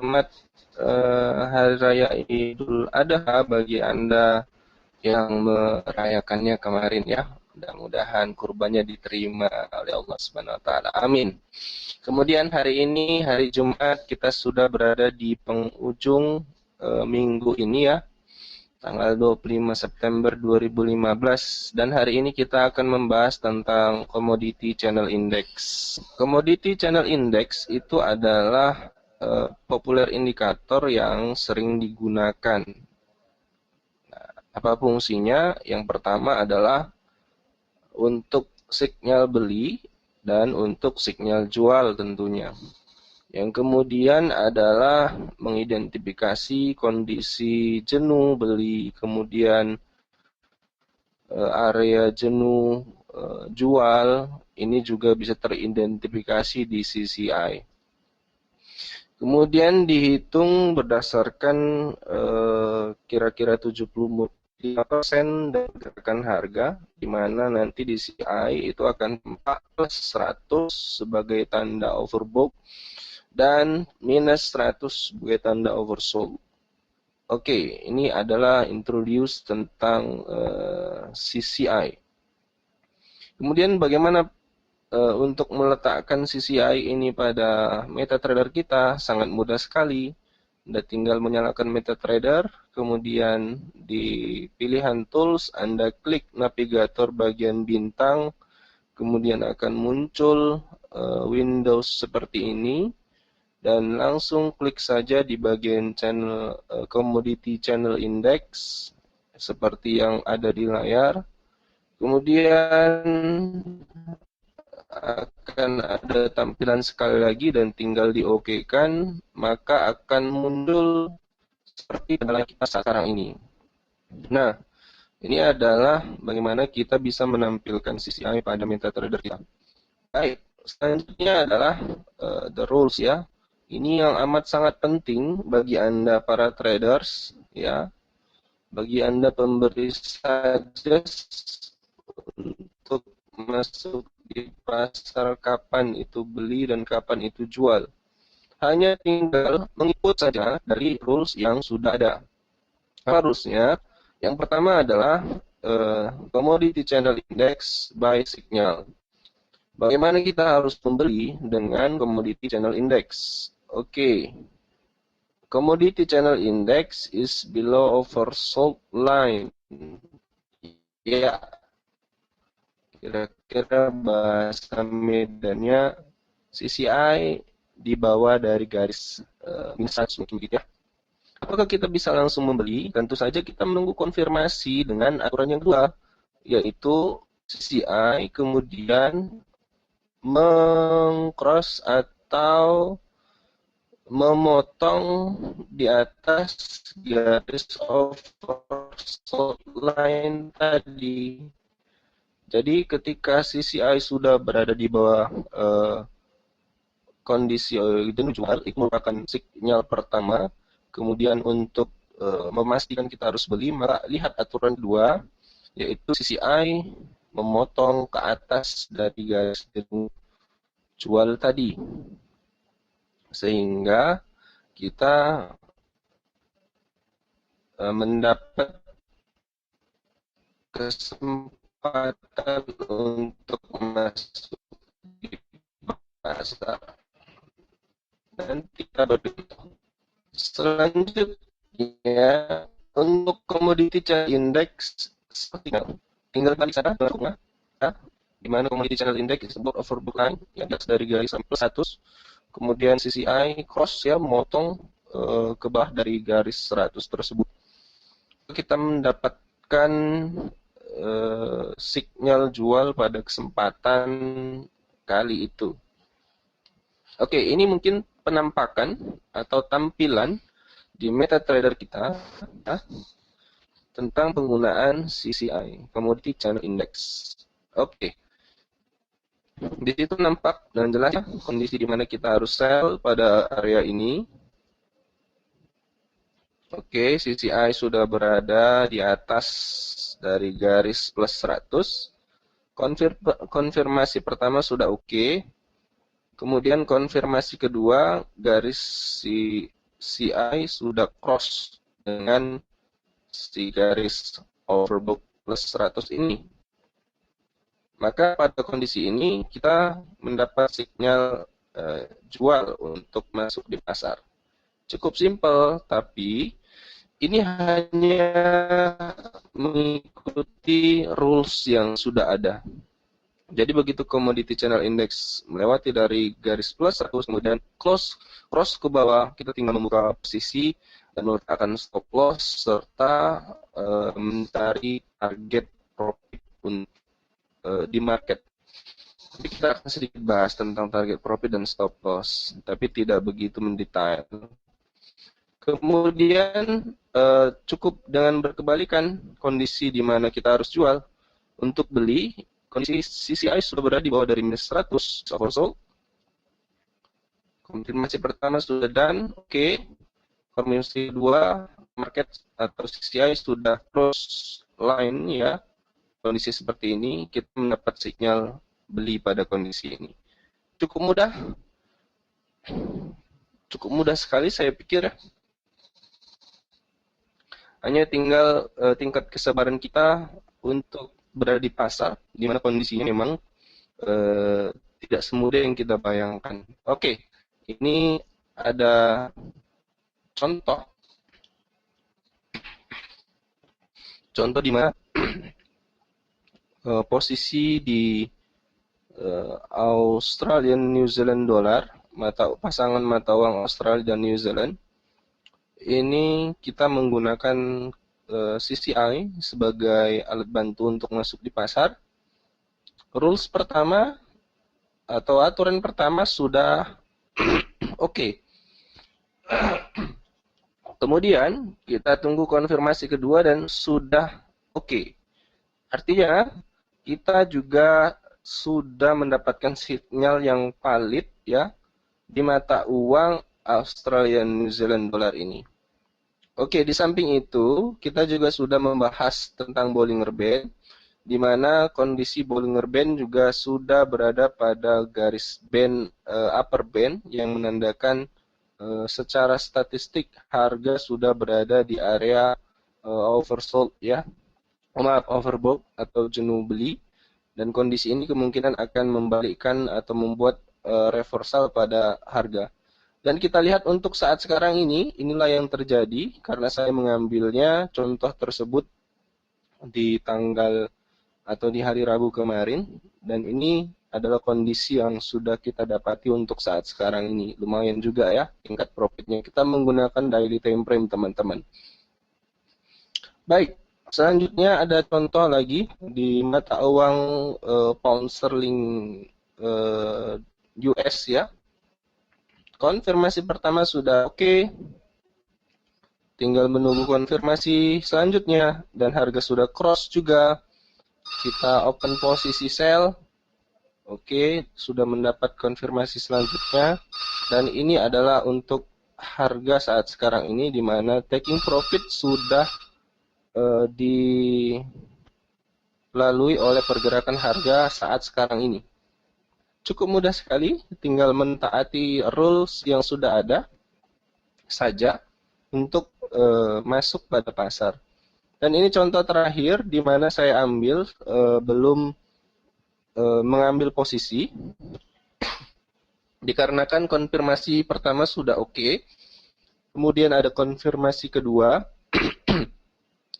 selamat Hari Raya Idul Adha bagi Anda yang merayakannya kemarin ya. Mudah-mudahan kurbannya diterima oleh Allah Subhanahu wa taala. Amin. Kemudian hari ini hari Jumat kita sudah berada di penghujung minggu ini ya. Tanggal 25 September 2015 dan hari ini kita akan membahas tentang Commodity Channel Index. Commodity Channel Index itu adalah populer indikator yang sering digunakan. Nah, apa fungsinya? Yang pertama adalah untuk sinyal beli dan untuk sinyal jual tentunya. Yang kemudian adalah mengidentifikasi kondisi jenuh beli, kemudian area jenuh jual, ini juga bisa teridentifikasi di CCI. Kemudian dihitung berdasarkan kira-kira 75% dari gerakan harga, di mana nanti di CCI itu akan 4 plus 100 sebagai tanda overbought dan minus 100 sebagai tanda oversold. Oke, ini adalah introduce tentang CCI. Kemudian bagaimana untuk meletakkan CCI ini pada MetaTrader kita? Sangat mudah sekali. Anda tinggal menyalakan MetaTrader, kemudian di pilihan tools Anda klik navigator bagian bintang, kemudian akan muncul Windows seperti ini. Dan langsung klik saja di bagian channel Commodity Channel Index seperti yang ada di layar. Kemudian akan ada tampilan sekali lagi dan tinggal di OK-kan, maka akan muncul seperti adalah kita sekarang ini. Nah, ini adalah bagaimana kita bisa menampilkan CCI pada MetaTrader kita. Baik, selanjutnya adalah the rules ya. Ini yang amat sangat penting bagi Anda para traders ya. Bagi Anda pemberi suggest untuk masuk di pasar kapan itu beli dan kapan itu jual. Hanya tinggal mengikut saja dari rules yang sudah ada. Harusnya yang pertama adalah Commodity Channel Index by Signal. Bagaimana kita harus membeli dengan Commodity Channel Index? Oke. Commodity Channel Index is below oversold line. Ya. Kira-kira bahasa medannya CCI di bawah dari garis minus mungkin gitu ya. Apakah kita bisa langsung membeli? Tentu saja kita menunggu konfirmasi dengan aturan yang kedua, yaitu CCI kemudian mengcross atau memotong di atas garis oversold line tadi. Jadi ketika CCI sudah berada di bawah kondisi jenuh jual, itu merupakan sinyal pertama. Kemudian untuk memastikan kita harus beli, maka lihat aturan kedua, yaitu CCI memotong ke atas dari garis jenuh jual tadi. Sehingga kita mendapat kesempatan untuk masuk di pasar. Dan kita berhitung. Selanjutnya untuk Commodity Channel Index tinggal balik sana ke rumah, ya, di mana Commodity Channel Index disebut overbought line yang di atas dari garis plus 100. Kemudian CCI cross ya, memotong ke bawah dari garis 100 tersebut. Kita mendapatkan sinyal jual pada kesempatan kali itu. Oke, ini mungkin penampakan atau tampilan di MetaTrader kita ya, tentang penggunaan CCI, Commodity Channel Index. Oke. Di situ nampak dan jelas ya, kondisi di mana kita harus sell pada area ini. Oke, CCI sudah berada di atas dari garis plus 100. Konfirmasi pertama sudah oke. Kemudian konfirmasi kedua, garis si CI sudah cross dengan si garis overbought plus 100 ini. Maka pada kondisi ini kita mendapat sinyal jual untuk masuk di pasar. Cukup simpel, tapi ini hanya mengikuti rules yang sudah ada. Jadi begitu commodity channel index melewati dari garis plus 100 kemudian cross ke bawah, kita tinggal membuka posisi dan meletakkan stop loss serta mencari target profit di market. Jadi kita akan sedikit bahas tentang target profit dan stop loss, tapi tidak begitu mendetail. Kemudian cukup dengan berkebalikan kondisi di mana kita harus jual. Untuk beli, kondisi CCI sudah berada di bawah dari minus 100, oversold. Konfirmasi pertama sudah done, oke. Konfirmasi kedua, market atau CCI sudah cross line ya. Kondisi seperti ini, kita mendapat sinyal beli pada kondisi ini. Cukup mudah sekali saya pikir ya. Hanya tinggal tingkat kesabaran kita untuk berada di pasar, di mana kondisinya memang tidak semudah yang kita bayangkan. Oke, ini ada contoh di mana posisi di Australian New Zealand dollar, pasangan mata uang Australia dan New Zealand. Ini kita menggunakan CCI sebagai alat bantu untuk masuk di pasar. Rules pertama atau aturan pertama sudah oke. Kemudian kita tunggu konfirmasi kedua dan sudah oke. Artinya kita juga sudah mendapatkan sinyal yang valid ya di mata uang Australian New Zealand dollar ini. Oke, di samping itu, kita juga sudah membahas tentang Bollinger Band, di mana kondisi Bollinger Band juga sudah berada pada garis band upper band yang menandakan secara statistik harga sudah berada di area oversold ya, overbought atau jenuh beli, dan kondisi ini kemungkinan akan membalikkan atau membuat reversal pada harga. Dan kita lihat untuk saat sekarang ini, inilah yang terjadi karena saya mengambilnya contoh tersebut di tanggal atau di hari Rabu kemarin. Dan ini adalah kondisi yang sudah kita dapati untuk saat sekarang ini. Lumayan juga ya tingkat profitnya. Kita menggunakan daily time frame teman-teman. Baik, selanjutnya ada contoh lagi di mata uang pound sterling US ya. Konfirmasi pertama sudah oke. Tinggal menunggu konfirmasi selanjutnya dan harga sudah cross juga. Kita open posisi sell. Oke, sudah mendapat konfirmasi selanjutnya dan ini adalah untuk harga saat sekarang ini di mana taking profit sudah dilalui oleh pergerakan harga saat sekarang ini. Cukup mudah sekali, tinggal mentaati rules yang sudah ada saja untuk masuk pada pasar. Dan ini contoh terakhir di mana saya ambil belum mengambil posisi dikarenakan konfirmasi pertama sudah oke. Kemudian ada konfirmasi kedua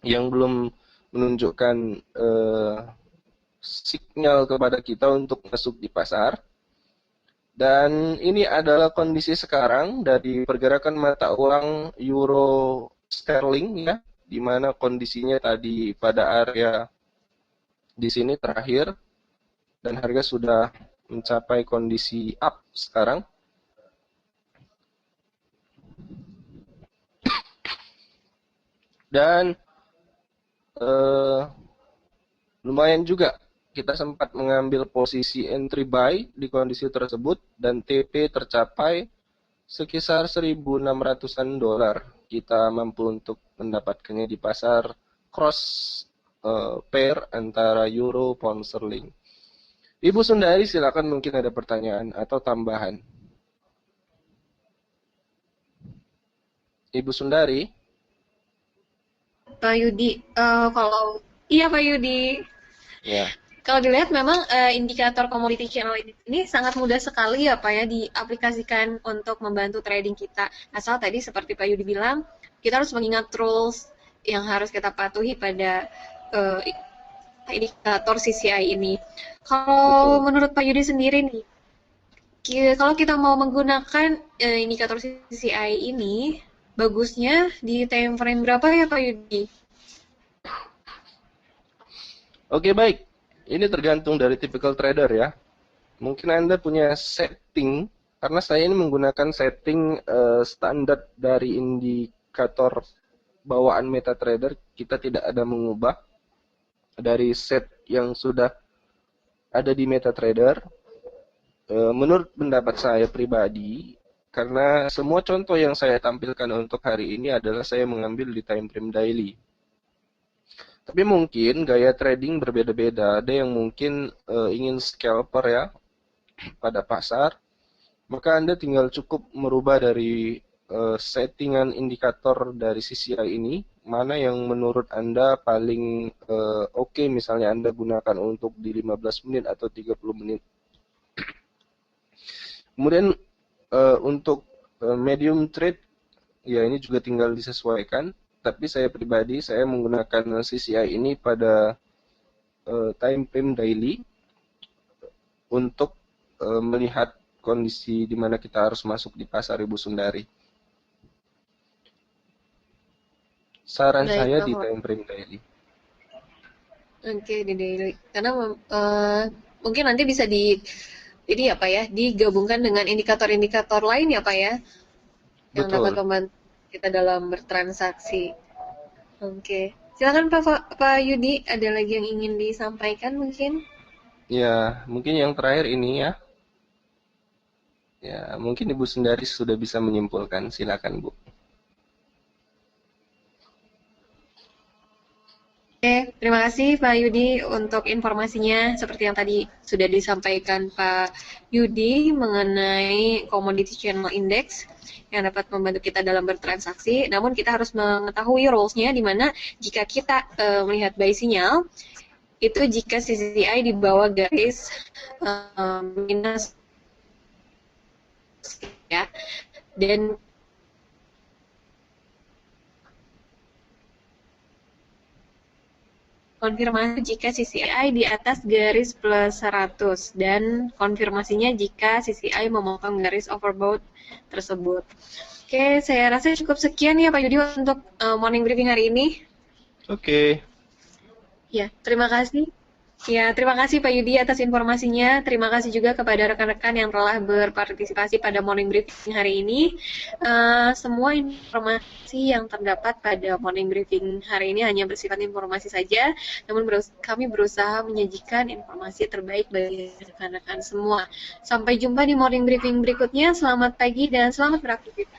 yang belum menunjukkan sinyal kepada kita untuk masuk di pasar. Dan ini adalah kondisi sekarang dari pergerakan mata uang euro sterling ya, di mana kondisinya tadi pada area di sini terakhir dan harga sudah mencapai kondisi up sekarang. Dan lumayan juga kita sempat mengambil posisi entry buy di kondisi tersebut dan TP tercapai sekisar 1.600-an dolar. Kita mampu untuk mendapatkannya di pasar cross pair antara euro pound sterling. Ibu Sundari silakan, mungkin ada pertanyaan atau tambahan. Ibu Sundari. Pak Yudi, kalau iya Pak Yudi, Ya, kalau dilihat memang indikator commodity channel ini sangat mudah sekali ya Pak ya diaplikasikan untuk membantu trading kita. Asal tadi seperti Pak Yudi bilang, kita harus mengingat rules yang harus kita patuhi pada eh, indikator CCI ini. Kalau betul. menurut Pak Yudi sendiri nih, kalau kita mau menggunakan indikator CCI ini, bagusnya di time frame berapa ya Pak Yudi? Oke, baik. Ini tergantung dari typical trader ya. Mungkin Anda punya setting, karena saya ini menggunakan setting standar dari indikator bawaan MetaTrader. Kita tidak ada mengubah dari set yang sudah ada di MetaTrader. Menurut pendapat saya pribadi, karena semua contoh yang saya tampilkan untuk hari ini adalah saya mengambil di time frame daily. Tapi mungkin gaya trading berbeda-beda. Ada yang mungkin ingin scalper ya pada pasar, maka Anda tinggal cukup merubah dari settingan indikator dari CCI ini, mana yang menurut Anda paling oke, misalnya Anda gunakan untuk di 15 menit atau 30 menit. Kemudian untuk medium trade, ya ini juga tinggal disesuaikan. Tapi saya pribadi, saya menggunakan CCI ini pada time frame daily untuk melihat kondisi di mana kita harus masuk di pasar Ibu Sundari. Saran saya di Baiklah, time frame daily. oke di daily. Karena mungkin nanti bisa ini apa ya, digabungkan dengan indikator-indikator lain ya Pak ya, yang dapat Betul. membantu kita dalam bertransaksi. Oke. Silakan Pak Yudi, ada lagi yang ingin disampaikan mungkin? Ya, mungkin yang terakhir ini ya. Ya, mungkin Ibu Sundari sudah bisa menyimpulkan. Silakan, Bu. Oke, terima kasih Pak Yudi untuk informasinya. Seperti yang tadi sudah disampaikan Pak Yudi mengenai Commodity Channel Index yang dapat membantu kita dalam bertransaksi. Namun kita harus mengetahui rules-nya di mana jika kita melihat buy sinyal, itu jika CCI di bawah garis minus ya. Dan konfirmasi jika CCI di atas garis plus 100 dan konfirmasinya jika CCI memotong garis overbought tersebut. Oke, saya rasa cukup sekian ya Pak Yudi untuk morning briefing hari ini. Oke. Ya, terima kasih. Ya, terima kasih Pak Yudi atas informasinya. Terima kasih juga kepada rekan-rekan yang telah berpartisipasi pada morning briefing hari ini. Semua informasi yang terdapat pada morning briefing hari ini hanya bersifat informasi saja, namun kami berusaha menyajikan informasi terbaik bagi rekan-rekan semua. Sampai jumpa di morning briefing berikutnya. Selamat pagi dan selamat beraktivitas.